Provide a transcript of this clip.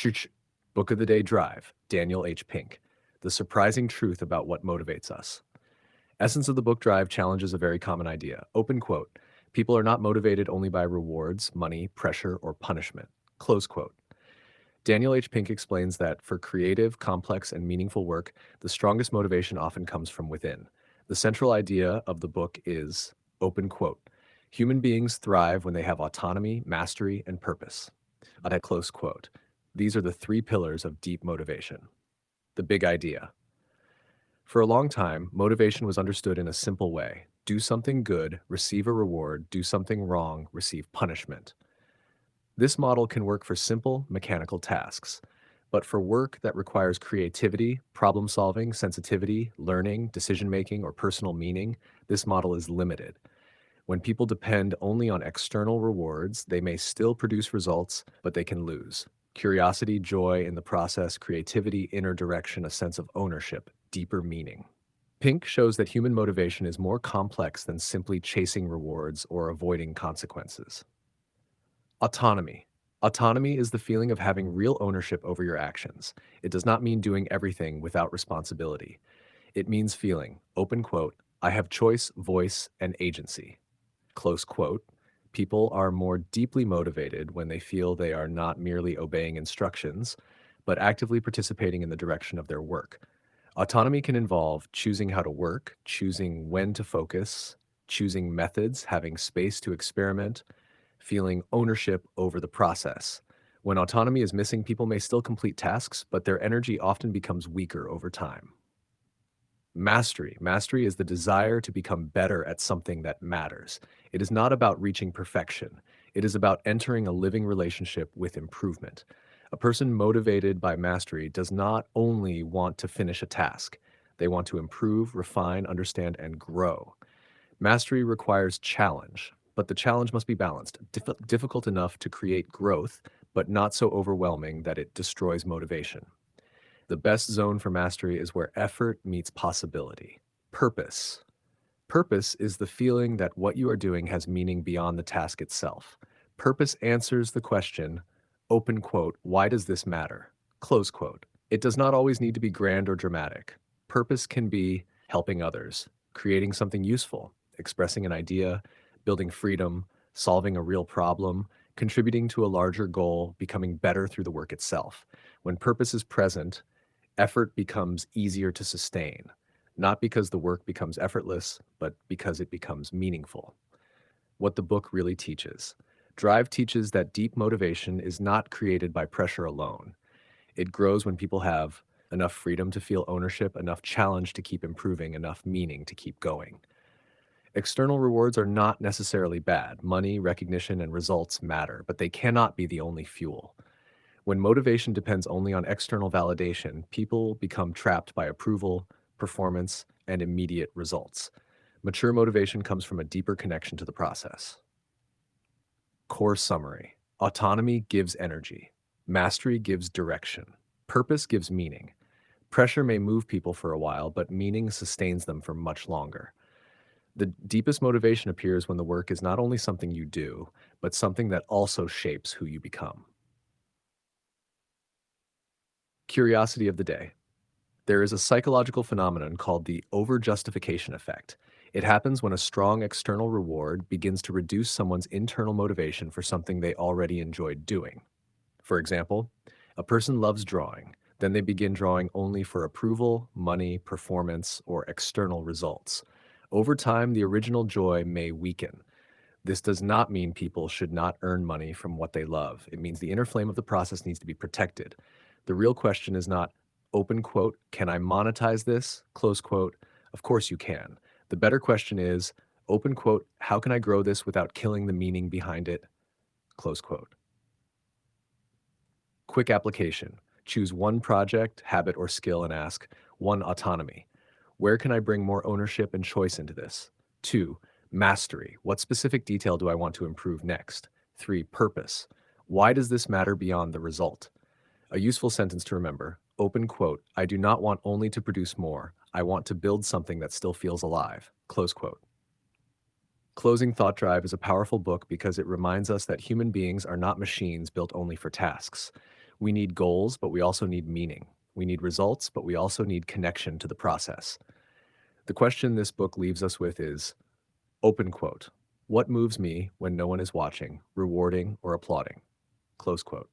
Shooch. Book of the Day Drive, Daniel H. Pink. The surprising truth about what motivates us. Essence of the book Drive challenges a very common idea. Open quote. People are not motivated only by rewards, money, pressure, or punishment. Close quote. Daniel H. Pink explains that for creative, complex, and meaningful work, the strongest motivation often comes from within. The central idea of the book is, open quote, human beings thrive when they have autonomy, mastery, and purpose. At a close quote. These are the three pillars of deep motivation. The big idea. For a long time, motivation was understood in a simple way. Do something good, receive a reward. Do something wrong, receive punishment. This model can work for simple, mechanical tasks. But for work that requires creativity, problem solving, sensitivity, learning, decision making, or personal meaning, this model is limited. When people depend only on external rewards, they may still produce results, but they can lose. Curiosity, joy in the process, creativity, inner direction, a sense of ownership, deeper meaning. Pink shows that human motivation is more complex than simply chasing rewards or avoiding consequences. Autonomy. Autonomy is the feeling of having real ownership over your actions. It does not mean doing everything without responsibility. It means feeling, open quote, I have choice, voice, and agency. Close quote. People are more deeply motivated when they feel they are not merely obeying instructions, but actively participating in the direction of their work. Autonomy can involve choosing how to work, choosing when to focus, choosing methods, having space to experiment, feeling ownership over the process. When autonomy is missing, people may still complete tasks, but their energy often becomes weaker over time. Mastery. Mastery is the desire to become better at something that matters. It is not about reaching perfection. It is about entering a living relationship with improvement. A person motivated by mastery does not only want to finish a task, they want to improve, refine, understand, and grow. Mastery requires challenge, but the challenge must be balanced, difficult enough to create growth, but not so overwhelming that it destroys motivation. The best zone for mastery is where effort meets possibility. Purpose. Purpose is the feeling that what you are doing has meaning beyond the task itself. Purpose answers the question, open quote, why does this matter? Close quote. It does not always need to be grand or dramatic. Purpose can be helping others, creating something useful, expressing an idea, building freedom, solving a real problem, contributing to a larger goal, becoming better through the work itself. When purpose is present, effort becomes easier to sustain, not because the work becomes effortless, but because it becomes meaningful. What the book really teaches. Drive teaches that deep motivation is not created by pressure alone. It grows when people have enough freedom to feel ownership, enough challenge to keep improving, enough meaning to keep going. External rewards are not necessarily bad. Money, recognition, and results matter, but they cannot be the only fuel. When motivation depends only on external validation, people become trapped by approval, performance, and immediate results. Mature motivation comes from a deeper connection to the process. Core summary. Autonomy gives energy. Mastery gives direction. Purpose gives meaning. Pressure may move people for a while, but meaning sustains them for much longer. The deepest motivation appears when the work is not only something you do, but something that also shapes who you become. Curiosity of the day. There is a psychological phenomenon called the overjustification effect. It happens when a strong external reward begins to reduce someone's internal motivation for something they already enjoyed doing. For example, a person loves drawing, then they begin drawing only for approval, money, performance, or external results. Over time, the original joy may weaken. This does not mean people should not earn money from what they love. It means the inner flame of the process needs to be protected. The real question is not, open quote, can I monetize this? Close quote, of course you can. The better question is, open quote, how can I grow this without killing the meaning behind it? Close quote. Quick application. Choose one project, habit, or skill and ask, 1. Autonomy. Where can I bring more ownership and choice into this? 2. Mastery. What specific detail do I want to improve next? 3. Purpose. Why does this matter beyond the result? A useful sentence to remember. Open quote, I do not want only to produce more. I want to build something that still feels alive. Close quote. Closing Thought Drive is a powerful book because it reminds us that human beings are not machines built only for tasks. We need goals, but we also need meaning. We need results, but we also need connection to the process. The question this book leaves us with is, open quote, what moves me when no one is watching, rewarding, or applauding? Close quote.